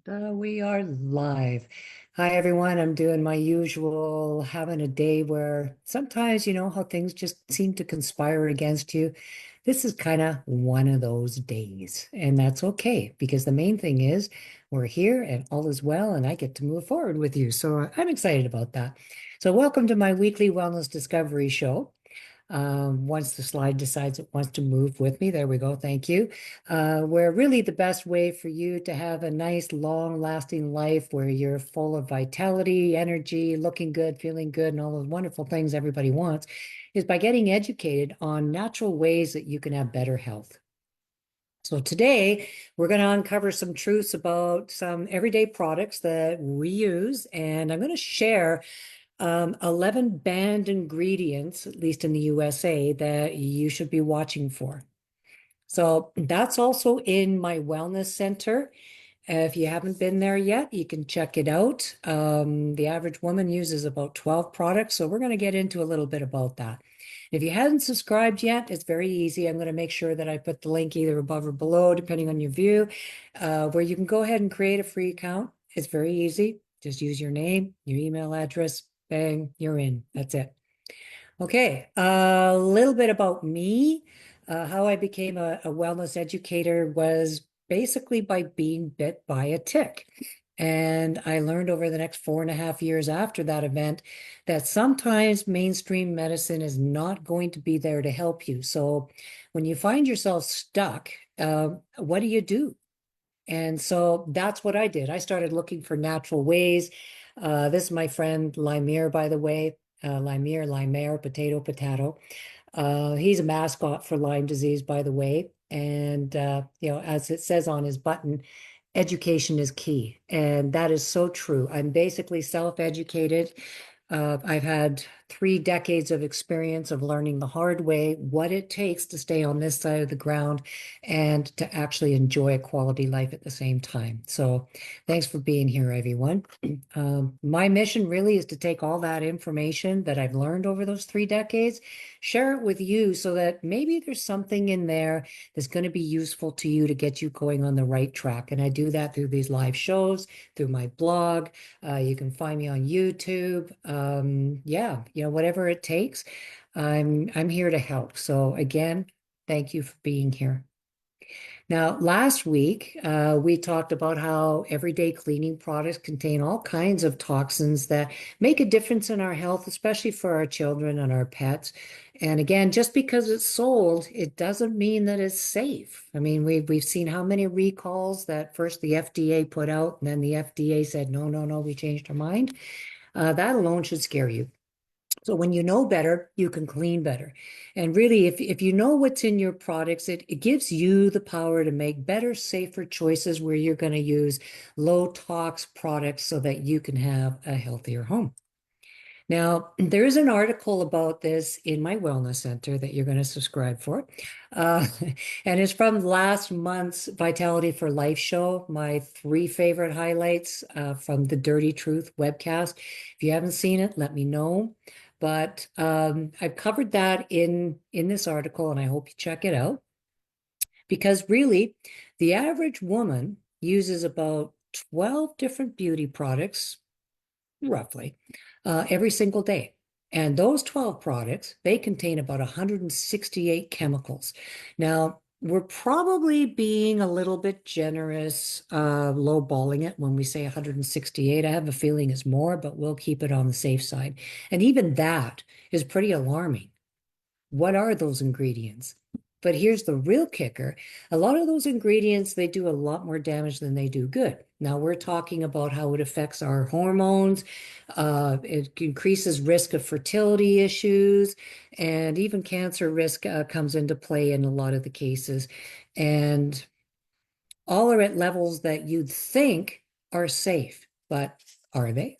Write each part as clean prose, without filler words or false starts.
We are live. Hi, everyone. I'm doing my usual, having a day where sometimes you know how things just seem to conspire against you. This is kind of one of those days, and that's okay because the main thing is we're here and all is well, and I get to move forward with you. So I'm excited about that. So, welcome to my weekly wellness discovery show. Once the slide decides it wants to move with me, there we go. Thank you. Where really the best way for you to have a nice, long-lasting life where you're full of vitality, energy, looking good, feeling good, and all those wonderful things everybody wants is by getting educated on natural ways that you can have better health. So today we're going to uncover some truths about some everyday products that we use, and I'm going to share 11 banned ingredients, at least in the USA, that you should be watching for. So that's also in my wellness center. If you haven't been there yet, you can check it out. The average woman uses about 12 products, so we're going to get into a little bit about that. If you haven't subscribed yet, it's very easy. I'm going to make sure that I put the link either above or below, depending on your view, where you can go ahead and create a free account. It's very easy. Just use your name, your email address, bang, you're in. That's it. Okay, a little bit about me. How I became a wellness educator was basically by being bit by a tick. And I learned over the next 4.5 years after that event that sometimes mainstream medicine is not going to be there to help you. So when you find yourself stuck, what do you do? And so that's what I did. I started looking for natural ways. This is my friend Limir, by the way. Limir, potato. He's a mascot for Lyme disease, by the way. And, as it says on his button, education is key. And that is so true. I'm basically self-educated. I've had 3 decades of experience of learning the hard way what it takes to stay on this side of the ground and to actually enjoy a quality life at the same time. So, thanks for being here, everyone. My mission really is to take all that information that I've learned over those 3 decades, share it with you so that maybe there's something in there that's going to be useful to you to get you going on the right track. And I do that through these live shows, through my blog. You can find me on YouTube. Yeah, whatever it takes. I'm here to help. So again, thank you for being here. Now, last week, we talked about how everyday cleaning products contain all kinds of toxins that make a difference in our health, especially for our children and our pets. And again, just because it's sold, it doesn't mean that it's safe. I mean, we've seen how many recalls that first the FDA put out, and then the FDA said, no, no, no, we changed our mind. That alone should scare you. So when you know better, you can clean better. And really, if you know what's in your products, it gives you the power to make better, safer choices where you're going to use low tox products so that you can have a healthier home. Now, there is an article about this in my wellness center that you're going to subscribe for. Uh, and it's from last month's Vitality for Life show, my 3 favorite highlights from the Dirty Truth webcast. If you haven't seen it, let me know. But I've covered that in this article, and I hope you check it out. Because really, the average woman uses about 12 different beauty products roughly, every single day. And those 12 products, they contain about 168 chemicals. Now, we're probably being a little bit generous, lowballing it when we say 168. I have a feeling it's more, but we'll keep it on the safe side. And even that is pretty alarming. What are those ingredients? But here's the real kicker. A lot of those ingredients, they do a lot more damage than they do good. Now we're talking about how it affects our hormones. It increases risk of fertility issues, and even cancer risk comes into play in a lot of the cases. And all are at levels that you'd think are safe, but are they?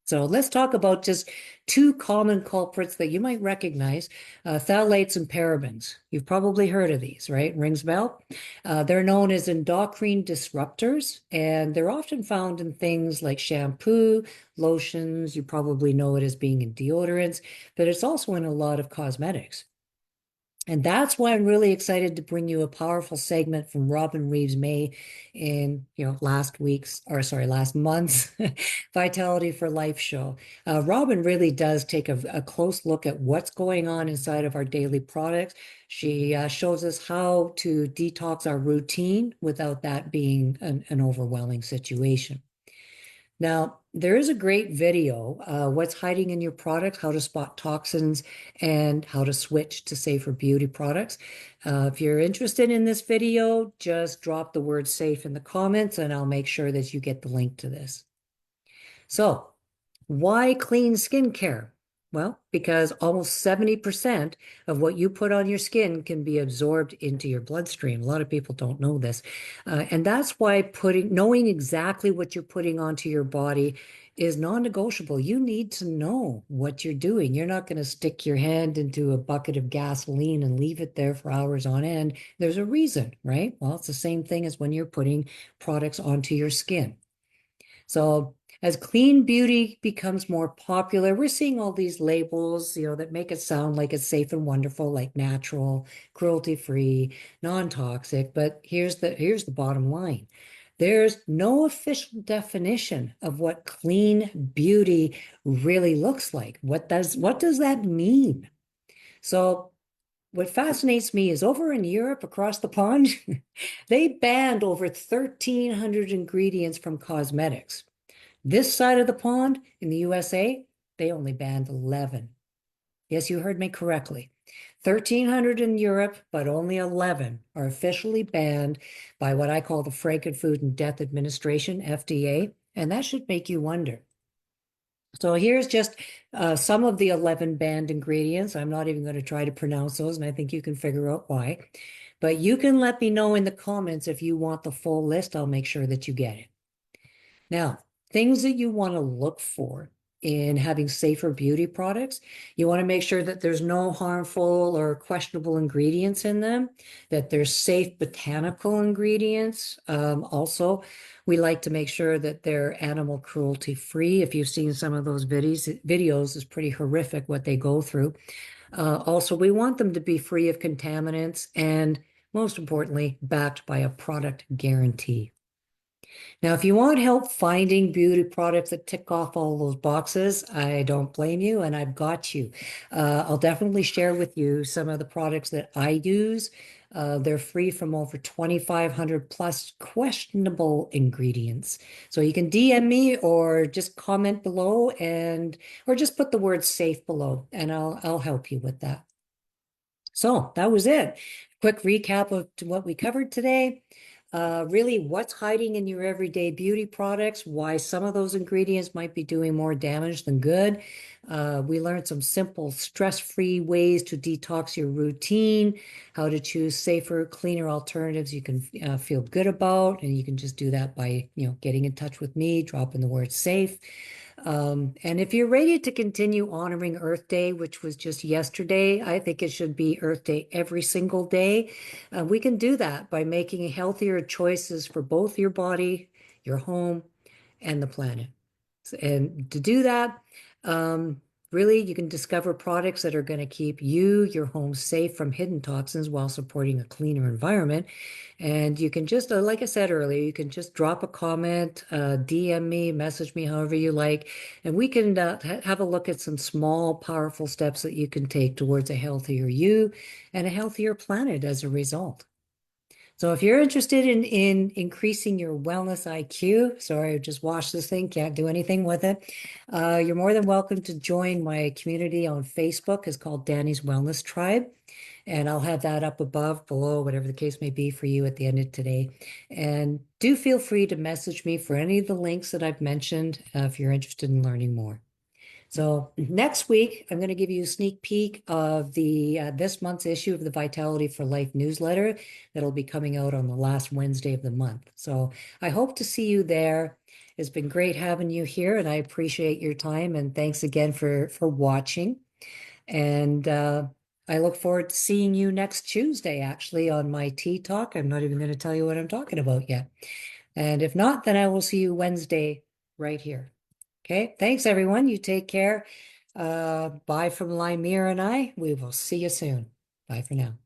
So let's talk about just 2 common culprits that you might recognize, phthalates and parabens. You've probably heard of these, right? Rings a bell? They're known as endocrine disruptors, and they're often found in things like shampoo, lotions. You probably know it as being in deodorants, but it's also in a lot of cosmetics. And that's why I'm really excited to bring you a powerful segment from Robin Reeves May in, last month's Vitality for Life show. Robin really does take a close look at what's going on inside of our daily products. She shows us how to detox our routine without that being an overwhelming situation. Now, there is a great video, What's Hiding in Your Products, How to Spot Toxins, and How to Switch to Safer Beauty Products. If you're interested in this video, just drop the word safe in the comments and I'll make sure that you get the link to this. So, why clean skincare? Well, because almost 70% of what you put on your skin can be absorbed into your bloodstream. A lot of people don't know this. And that's why knowing exactly what you're putting onto your body is non-negotiable. You need to know what you're doing. You're not going to stick your hand into a bucket of gasoline and leave it there for hours on end. There's a reason, right? Well, it's the same thing as when you're putting products onto your skin. So as clean beauty becomes more popular, we're seeing all these labels, that make it sound like it's safe and wonderful, like natural, cruelty-free, non-toxic. But here's the bottom line. There's no official definition of what clean beauty really looks like. What does that mean? So what fascinates me is over in Europe, across the pond, they banned over 1,300 ingredients from cosmetics. This side of the pond in the USA, they only banned 11. Yes, you heard me correctly. 1,300 in Europe, but only 11 are officially banned by what I call the Franken-Food and Death Administration, FDA, and that should make you wonder. So here's just some of the 11 banned ingredients. I'm not even going to try to pronounce those, and I think you can figure out why. But you can let me know in the comments if you want the full list. I'll make sure that you get it. Now, things that you want to look for in having safer beauty products, you want to make sure that there's no harmful or questionable ingredients in them, that there's safe botanical ingredients. Also, we like to make sure that they're animal cruelty free. If you've seen some of those videos, it's pretty horrific what they go through. Also, we want them to be free of contaminants and most importantly, backed by a product guarantee. Now, if you want help finding beauty products that tick off all those boxes, I don't blame you, and I've got you. I'll definitely share with you some of the products that I use. They're free from over 2,500 plus questionable ingredients. So you can DM me or just comment below or just put the word safe below and I'll help you with that. So that was it. Quick recap of what we covered today. Really, what's hiding in your everyday beauty products, why some of those ingredients might be doing more damage than good. We learned some simple, stress-free ways to detox your routine, how to choose safer, cleaner alternatives you can feel good about, and you can just do that by, getting in touch with me, dropping the word safe. And if you're ready to continue honoring Earth Day, which was just yesterday, I think it should be Earth Day every single day. We can do that by making healthier choices for both your body, your home, and the planet. And to do that, really, you can discover products that are going to keep you, your home safe from hidden toxins while supporting a cleaner environment. And you can just, like I said earlier, you can just drop a comment, DM me, message me, however you like, and we can have a look at some small, powerful steps that you can take towards a healthier you and a healthier planet as a result. So if you're interested in increasing your wellness IQ, sorry, I just watched this thing, can't do anything with it. You're more than welcome to join my community on Facebook. It's called Danny's Wellness Tribe. And I'll have that up above, below, whatever the case may be for you at the end of today. And do feel free to message me for any of the links that I've mentioned if you're interested in learning more. So next week, I'm going to give you a sneak peek of the this month's issue of the Vitality for Life newsletter that'll be coming out on the last Wednesday of the month. So I hope to see you there. It's been great having you here, and I appreciate your time. And thanks again for watching. And I look forward to seeing you next Tuesday, actually, on my Tea Talk. I'm not even going to tell you what I'm talking about yet. And if not, then I will see you Wednesday right here. Okay, thanks everyone. You take care. Bye from Lymere and I. We will see you soon. Bye for now.